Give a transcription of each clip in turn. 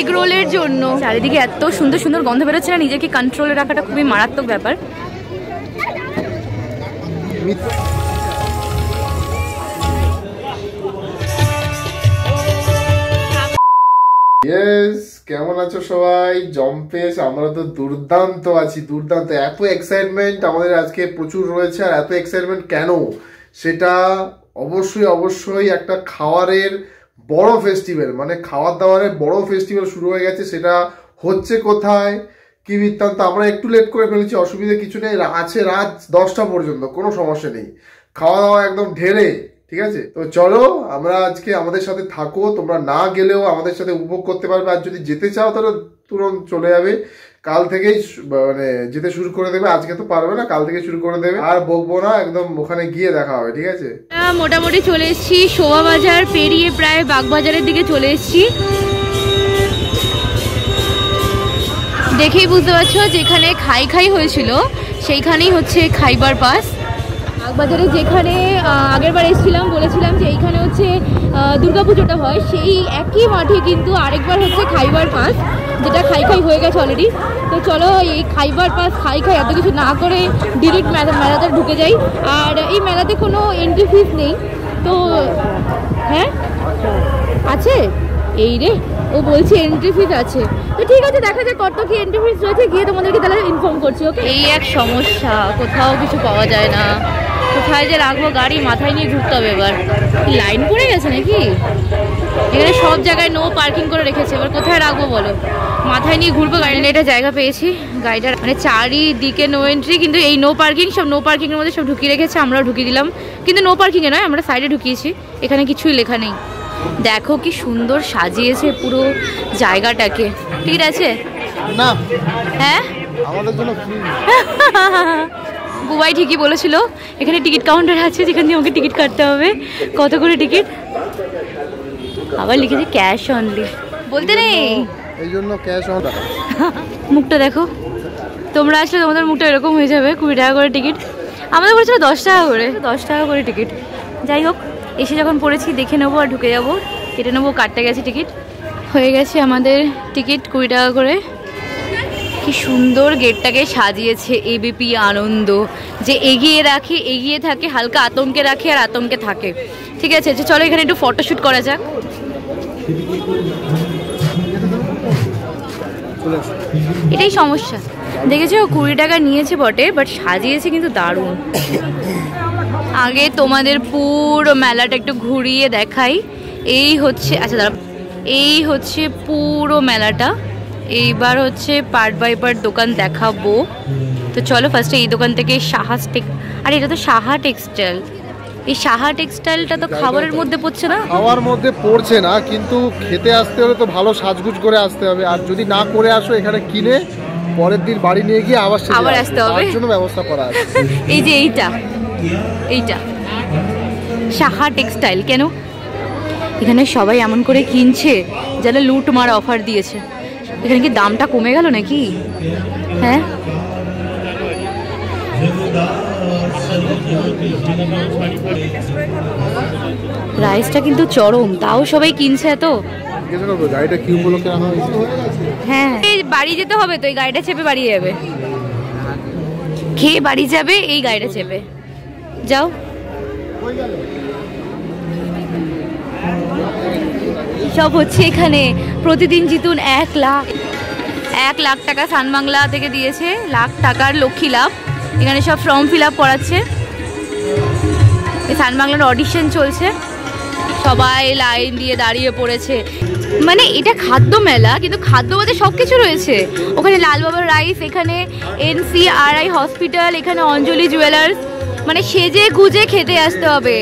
Egg রোলের জন্য। চারিদিকে এত সুন্দর সুন্দর গন্ধ বেরোচ্ছে না, নিজেকে কন্ট্রোলে রাখাটা খুবই মারাত্মক ব্যাপার। কেমন আছো সবাই? জম্পেশ আমরা তো দুর্দান্ত আছি, দুর্দান্ত। এত এক্সাইটমেন্ট আমাদের আজকে প্রচুর রয়েছে। আর এত এক্সাইটমেন্ট কেন, সেটা অবশ্যই অবশ্যই একটা খাওয়ারের বড় ফেস্টিভ্যাল, মানে খাওয়ার দাওয়ারের বড় ফেস্টিভ্যাল শুরু হয়ে গেছে। সেটা হচ্ছে কোথায়, কি বৃত্তান্ত, আমরা একটু লেট করে ফেলেছি, অসুবিধা কিছু নেই। আছে রাত 10টা পর্যন্ত, কোনো সমস্যা নেই, খাওয়া দাওয়া একদম ঢেলে, ঠিক আছে? তো চলো আমরা আজকে, আমাদের সাথে থাকো, তোমরা না গেলেও আমাদের সাথে উপভোগ করতে পারবে। আর যদি যেতে চাও তাহলে তুরন্ত চলে যাবে, কাল থেকেই মানে যেতে শুরু করে দেবে। আজকে তো পারবে না, কাল থেকে শুরু করে দেবে। আর বকবো না, একদম ওখানে গিয়ে দেখা হবে, ঠিক আছে? মোটামুটি চলে এসেছি শোভাবাজার পেরিয়ে, প্রায় বাগবাজারের দিকে চলে এসেছি। দেখেই বুঝতে পারছো যেখানে খাই খাই হয়েছিল সেইখানেই হচ্ছে খাইবার পাস। বাগবাজারে যেখানে আগেরবার এসেছিলাম, বলেছিলাম যে এইখানে হচ্ছে দুর্গাপুজোটা হয়, সেই একই মাঠে কিন্তু আরেকবার হচ্ছে খাইবার পাস, যেটা খাই খাই হয়ে গেছে অলরেডি। তো চলো এই খাইবার পাস খাই খাই এত কিছু না করে ডিরেক্ট মেলাতে ঢুকে যাই। আর এই মেলাতে কোনো এন্ট্রি ফিস নেই তো। হ্যাঁ আছে, এই রে ও বলছে এন্ট্রি ফিস আছে, তো ঠিক আছে, দেখা যাক কত কি এন্ট্রি ফিস রয়েছে, গিয়ে তোমাদেরকে তাহলে ইনফর্ম করছি। ওকে, এই এক সমস্যা, কোথাও কিছু পাওয়া যায় না, কোথায় যে রাখবো গাড়ি মাথায় নিয়ে ঘুরতে হবে। এবার লাইন পড়ে গেছে নাকি, এখানে সব জায়গায় নো পার্কিং করে রেখেছে, এবার কোথায় রাখবো বলো, মাথায় নিয়ে ঘুরবো। গাড়ি নিয়ে একটা জায়গা পেয়েছি, গাড়িটার মানে চারিদিকে নো এন্ট্রি, কিন্তু এই নো পার্কিং, সব নো পার্কিংয়ের মধ্যে সব ঢুকিয়ে রেখেছে, আমরাও ঢুকিয়ে দিলাম, কিন্তু নো পার্কিংয়ে নয়, আমরা সাইডে ঢুকিয়েছি, এখানে কিছুই লেখা নেই। দেখো কি সুন্দর সাজিয়েছে পুরো জায়গাটাকে, ঠিক আছে না? হ্যাঁ আমাদের জন্য বুবাই ঠিকই বলেছিল, এখানে টিকিট কাউন্টার আছে যেখান দিয়ে আমাকে টিকিট কাটতে হবে। কত করে টিকিট, আবার লিখেছে ক্যাশ অনলি, বলতে নেই এই জন্য ক্যাশ অন। মুখটা দেখো, তোমরা আসলে তোমাদের মুখটা এরকম হয়ে যাবে। 20 টাকা করে টিকিট, আমাদের বলেছিল 10 টাকা করে, 10 টাকা করে টিকিট। যাই হোক, এসে যখন পড়েছি দেখে নেবো আর ঢুকে যাবো, কেটে নেবো। কাটতে গেছে টিকিট, হয়ে গেছে আমাদের টিকিট 20 টাকা করে। কি সুন্দর গেটটাকে সাজিয়েছে এবিপি আনন্দ, যে এগিয়ে রাখে, এগিয়ে থাকে, হালকা আতঙ্কে রাখে আর আতঙ্কে থাকে, ঠিক আছে? চলো এখানে একটু ফটোশ্যুট করা যাক। এটাই সমস্যা, দেখেছো 20 টাকা নিয়েছে বটে, বাট সাজিয়েছে কিন্তু দারুণ। আগে তোমাদের পুরো মেলাটা একটু ঘুরিয়ে দেখাই। এই হচ্ছে, আচ্ছা দাঁড়া, এই হচ্ছে পুরো মেলাটা। এইবার হচ্ছে পার্ট বাই পার্ট দোকান দেখাবো। তো চলো ফার্স্টে এই দোকান থেকে সাহা আর এটা তো সাহা টেক্সটাইল। এই সাহা টেক্সটাইলটা তো খাবারের মধ্যে পড়ছে না, খাওয়ার মধ্যে পড়ছে না, কিন্তু খেতে আসতে হলে তো ভালো সাজগুজ করে আসতে হবে। আর যদি না করে আসো, এখানে কিনে পরের দিন বাড়ি নিয়ে গিয়ে আবার আসতে হবে, তার জন্য ব্যবস্থা করা আছে। এই যে এইটা সাহা টেক্সটাইল। কেন এখানে সবাই এমন করে কিনছে যেন লুট মার অফার দিয়েছে। এখানে কি দামটা কমে গেল নাকি? হ্যাঁ, প্রাইসটা কিন্তু চরম, তাও সবাই কিনছে এত। হ্যাঁ, বাড়ি যেতে হবে তো এই গাড়িটা চেপে বাড়ি যাবে, খেয়ে বাড়ি যাবে এই গাড়িটা চেপে যাও। সব হচ্ছে এখানে প্রতিদিন জিতুন 1 লাখ টাকা সানবাংলা থেকে দিয়েছে, লাখ টাকার লক্ষ্মী লাভ। এখানে সব ফর্ম ফিল আপ করাচ্ছে, এই সানবাংলার অডিশন চলছে, সবাই লাইন দিয়ে দাঁড়িয়ে পড়েছে। মানে এটা খাদ্য মেলা, কিন্তু খাদ্য বলতে সব কিছু রয়েছে। ওখানে লালবাবার রাইস, এখানে NCRI হসপিটাল, এখানে অঞ্জলি জুয়েলার্স, মানে সেজে গুজে খেতে আসতে হবে।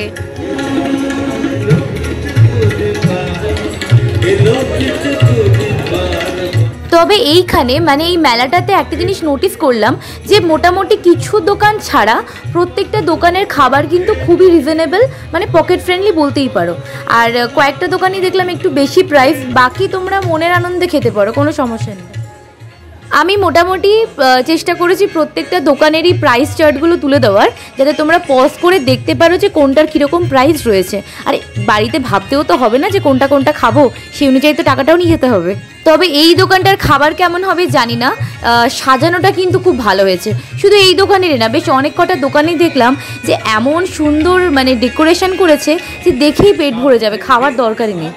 তবে এইখানে মানে এই মেলাটাতে একটা জিনিস নোটিস করলাম, যে মোটামুটি কিছু দোকান ছাড়া প্রত্যেকটা দোকানের খাবার কিন্তু খুবই রিজনেবল, মানে পকেট ফ্রেন্ডলি বলতেই পারো। আর কয়েকটা দোকানই দেখলাম একটু বেশি প্রাইস, বাকি তোমরা মনের আনন্দে খেতে পারো, কোনো সমস্যা নেই। আমি মোটামুটি চেষ্টা করেছি প্রত্যেকটা দোকানেরই প্রাইস চার্টগুলো তুলে দেওয়ার, যাতে তোমরা পজ করে দেখতে পারো যে কোনটার কীরকম প্রাইস রয়েছে। আর বাড়িতে ভাবতেও তো হবে না যে কোনটা কোনটা খাবো, সেই অনুযায়ী তো টাকাটাও নিয়ে যেতে হবে। তবে এই দোকানটার খাবার কেমন হবে জানি না, সাজানোটা কিন্তু খুব ভালো হয়েছে। শুধু এই দোকানেরই না, বেশ অনেক কটা দোকানেই দেখলাম যে এমন সুন্দর মানে ডেকোরেশন করেছে যে দেখেই পেট ভরে যাবে, খাওয়ার দরকারই নেই।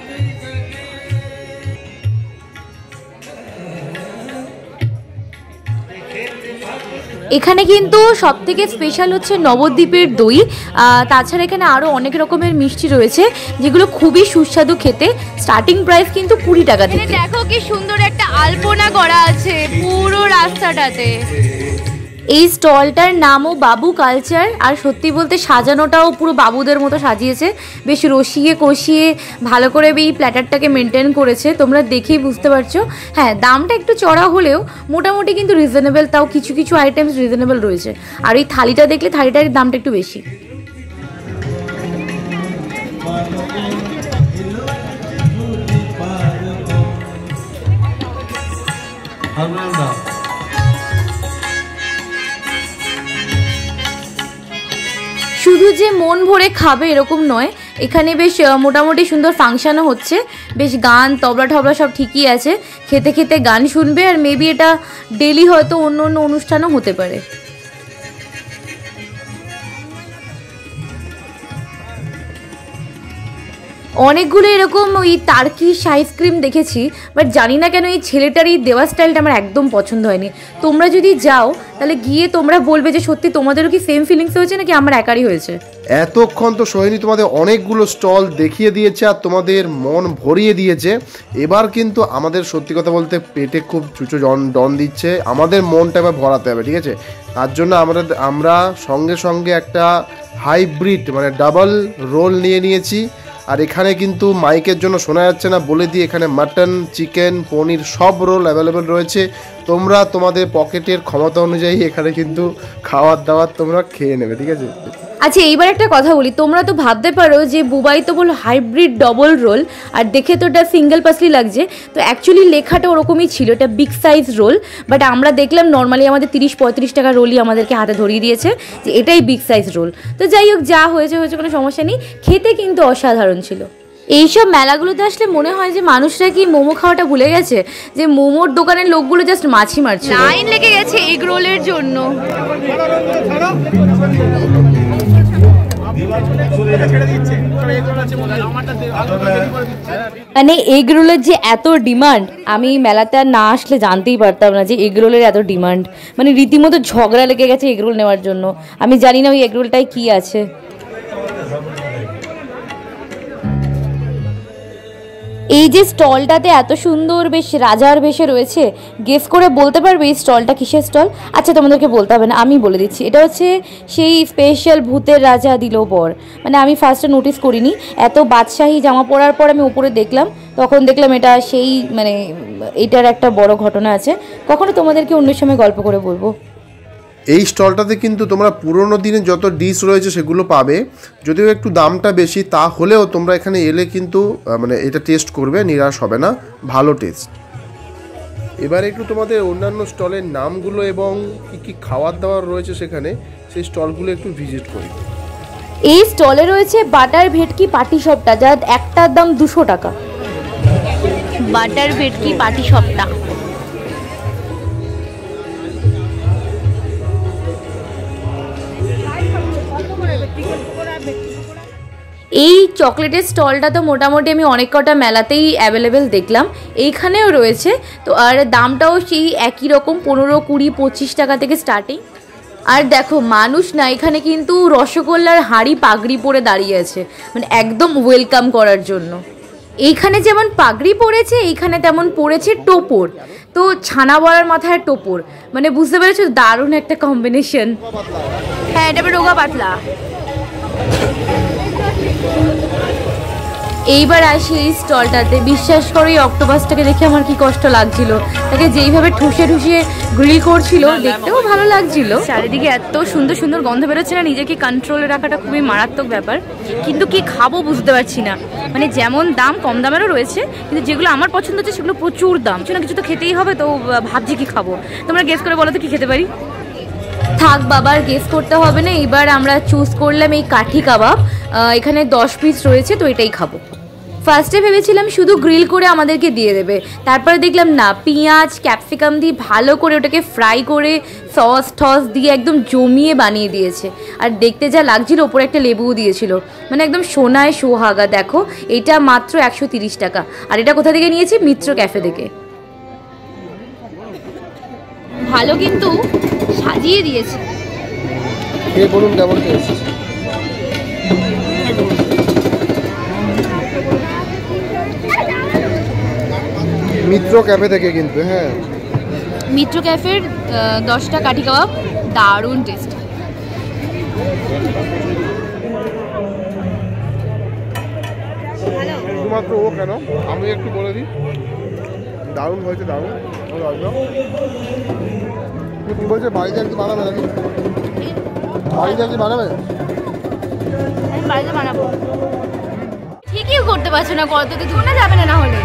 এখানে কিন্তু সব থেকে স্পেশাল হচ্ছে নবদ্বীপের দই, তাছাড়া এখানে আরও অনেক রকমের মিষ্টি রয়েছে যেগুলো খুবই সুস্বাদু খেতে। স্টার্টিং প্রাইস কিন্তু 20 টাকা থেকে। দেখো কি সুন্দর একটা আলপনা করা আছে পুরো রাস্তাটাতে। এই স্টলটার নামও বাবু কালচার, আর সত্যি বলতে সাজানোটাও পুরো বাবুদের মতো সাজিয়েছে, বেশ রসিয়ে কষিয়ে ভালো করে এই প্ল্যাটারটাকে মেনটেন করেছে, তোমরা দেখেই বুঝতে পারছো। হ্যাঁ, দামটা একটু চড়া হলেও মোটামুটি কিন্তু রিজনেবল, তাও কিছু কিছু আইটেমস রিজনেবল রয়েছে। আর এই থালিটা দেখলে থালিটার দামটা একটু বেশি। শুধু যে মন ভরে খাবে এরকম নয়, এখানে বেশ মোটামুটি সুন্দর ফাংশনও হচ্ছে, বেশ গান তবলা টবলা সব ঠিকই আছে, খেতে খেতে গান শুনবে। আর মেবি এটা ডেলি হয়তো অন্য অন্য অনুষ্ঠানও হতে পারে। অনেকগুলো এরকম ওই টার্কিশ আইসক্রিম দেখেছি, বাট জানি না কেন এই ছেলেটার এই দেওয়া স্টাইলটা আমার একদম পছন্দ হয়নি। তোমরা যদি যাও তাহলে গিয়ে তোমরা বলবে যে সত্যি তোমাদেরও কি সেম ফিলিংস হয়েছে নাকি আমার একারই হয়েছে। এতক্ষণ তো সোহিনী তোমাদের অনেকগুলো স্টল দেখিয়ে দিয়েছে আর তোমাদের মন ভরিয়ে দিয়েছে। এবার কিন্তু আমাদের সত্যি কথা বলতে পেটে খুব চুচো ডন দিচ্ছে, আমাদের মনটা এবার ভরাতে হবে, ঠিক আছে? তার জন্য আমরা সঙ্গে সঙ্গে একটা হাইব্রিড মানে ডাবল রোল নিয়ে নিয়েছি। আর এখানে কিন্তু মাইকের জন্য শোনা যাচ্ছে না, বলে দিই এখানে মাটন, চিকেন, পনির সব রোল অ্যাভেলেবেল রয়েছে। তোমরা তোমাদের পকেটের ক্ষমতা অনুযায়ী এখানে কিন্তু খাওয়ার দাওয়ার তোমরা খেয়ে নেবে, ঠিক আছে? আচ্ছা, এইবার একটা কথা বলি, তোমরা তো ভাবতে পারো যে বুবাই তো বলো হাইব্রিড ডবল রোল, আর দেখে তো এটা সিঙ্গেল পাসলি লাগছে, তো অ্যাকচুয়ালি লেখাটা ওরকমই ছিল, এটা বিগ সাইজ রোল। বাট আমরা দেখলাম নর্মালি আমাদের 30-35 টাকা রোলই আমাদেরকে হাতে ধরিয়ে দিয়েছে যে এটাই বিগ সাইজ রোল। তো যাই হোক, যা হয়েছে হয়েছে, কোনো সমস্যা নেই, খেতে কিন্তু অসাধারণ ছিল। এইসব মেলাগুলোতে আসলে মনে হয় যে মানুষরা কি মোমো খাওয়াটা ভুলে গেছে, যে মোমোর দোকানের লোকগুলো জাস্ট মাছি মারছে। লাইন লেগে গেছে এগ রোলের জন্য। মানে এগ রোলের যে এত ডিমান্ড, আমি মেলাতে আর না আসলে জানতেই পারতাম না যে এগ রোলের এত ডিমান্ড। মানে রীতিমতো ঝগড়া লেগে গেছে এগ রোল নেওয়ার জন্য। আমি জানি না ওই এগ রোলটায় কি আছে। এই যে স্টলটাতে এত সুন্দর বেশ রাজার বেশে রয়েছে, গেস করে বলতে পারবে এই স্টলটা কিসের স্টল? আচ্ছা, তোমাদেরকে বলতে হবে না, আমি বলে দিচ্ছি। এটা হচ্ছে সেই স্পেশাল ভূতের রাজা দিল বর। মানে আমি ফার্স্টে নোটিস করিনি, এত বাদশাহী জামা পরার পর আমি উপরে দেখলাম, তখন দেখলাম এটা সেই মানে এটার একটা বড় ঘটনা আছে। কখনো তোমাদেরকে অন্য সময় গল্প করে বলবো। এই স্টলটাতে কিন্তু তোমরা পুরোনো দিনে যত ডিশ রয়েছে সেগুলো পাবে, যদিও একটু দামটা বেশি, তা হলেও তোমরা এখানে এলে কিন্তু মানে এটা টেস্ট করবে, নিরাশ হবে না, ভালো টেস্ট। এবার একটু তোমাদের অন্যান্য স্টলের নামগুলো এবং কী কী খাবার দাবার রয়েছে সেখানে, সেই স্টলগুলো একটু ভিজিট করি। এই স্টলে রয়েছে বাটার ভেটকি পাটি সপটা, যার একটার দাম 200 টাকা। বাটার ভেটকি পাটি সপটা। এই চকলেটের স্টলটা তো মোটামুটি আমি অনেক কটা মেলাতেই অ্যাভেলেবেল দেখলাম, এইখানেও রয়েছে। তো আর দামটাও সেই একই রকম, 15, 20, 25 টাকা থেকে স্টার্টিং। আর দেখো মানুষ না, এখানে কিন্তু রসগোল্লার হাঁড়ি পাগড়ি পরে দাঁড়িয়ে আছে, মানে একদম ওয়েলকাম করার জন্য। এইখানে যেমন পাগড়ি পরেছে, এইখানে তেমন পরেছে টোপর। তো ছানা বড়ার মাথায় টোপর, মানে বুঝতে পেরেছো, দারুণ একটা কম্বিনেশন। হ্যাঁ, এটা রোগা পাতলা। এইবার আসি এই স্টলটাতে। বিশ্বাস করো এই অক্টোপাসটাকে দেখে আমার কি কষ্ট লাগছিল, তাকে যেইভাবে ঠুসে ঠুসে গ্রিল করছিল দেখতেও ভালো লাগছিল। চারিদিকে এত সুন্দর সুন্দর গন্ধ বেরোচ্ছে না, নিজেকে কন্ট্রোলে রাখাটা খুবই মারাত্মক ব্যাপার। কিন্তু কি খাবো বুঝতে পারছি না, মানে যেমন দাম কম দামেরও রয়েছে, কিন্তু যেগুলো আমার পছন্দ হচ্ছে সেগুলো প্রচুর দাম। কিছু না কিছু তো খেতেই হবে, তো ভাবছি কি খাবো। তোমরা গেস করে বলো তো কি খেতে পারি। থাক বাবার গেস করতে হবে না, এবার আমরা চুজ করলাম এই কাঠি কাবাব। এখানে 10 পিস রয়েছে, তো এটাই খাবো। ফার্স্টে ভেবেছিলাম শুধু গ্রিল করে আমাদেরকে দিয়ে দেবে, তারপরে দেখলাম না, পেঁয়াজ ক্যাপসিকাম দিয়ে ভালো করে ওটাকে ফ্রাই করে সস টস দিয়ে একদম জমিয়ে বানিয়ে দিয়েছে। আর দেখতে যা লাগছিল, ওপরে একটা লেবুও দিয়েছিল, মানে একদম সোনায় সোহাগা। দেখো এটা মাত্র 130 টাকা। আর এটা কোথা থেকে নিয়েছি? মিত্র ক্যাফে থেকে। ভালো কিন্তু সাজিয়ে দিয়েছে। বলুন কেমন টেস্ট? মিত্র ক্যাফে থেকে কিন্তু, হ্যাঁ মিত্র ক্যাফের 10টা কাঠি কাবাব দারুণ টেস্ট। শুধুমাত্র ও কেন, আমি একটু বলে দিই, দারুণ হয়েছে, দারুণ। তুমি বলছো বাড়িতে একটু বানাবে নাকি? বাড়িতে একটু বানাবে? বাড়িতে বানাবো। ঠিকই করতে পারছো না, কত তো ধোনা যাবে না। হলে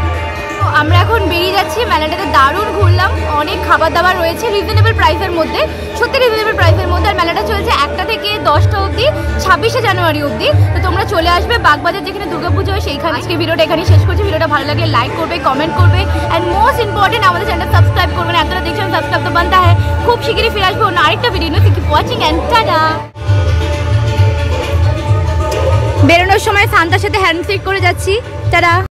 তো আমরা এখন বেরিয়ে যাচ্ছি। মেলাটাতে দারুণ ঘুরলাম, অনেক খাবার দাবার রয়েছে রিজনেবল প্রাইসের মধ্যে, সত্যি রিজনেবল প্রাইসের মধ্যে। আর মেলাটা চলছে 1টা থেকে 10টা অবধি, 26শে জানুয়ারি অবধি। তো তোমরা চলে আসবে বাগবাজার, যেখানে দুর্গাপুজো হয় সেইখানে। আজকে ভিডিওটা এখানেই শেষ করছি। ভিডিওটা ভালো লাগলে লাইক করবে, কমেন্ট করবে, অ্যান্ড মোস্ট ইম্পর্টেন্ট আমাদের চ্যানেলটা সাবস্ক্রাইব করবেন। এতটা দেখছেন, সাবস্ক্রাইব তো বানতা হ্যাঁ। খুব শিগগিরই ফিরে আসবো অন্য আরেকটা ভিডিও নিয়ে। Keep watching and tata. বেরোনোর সময় শান্তার সাথে হ্যান্ডশেক করে যাচ্ছি। টাটা।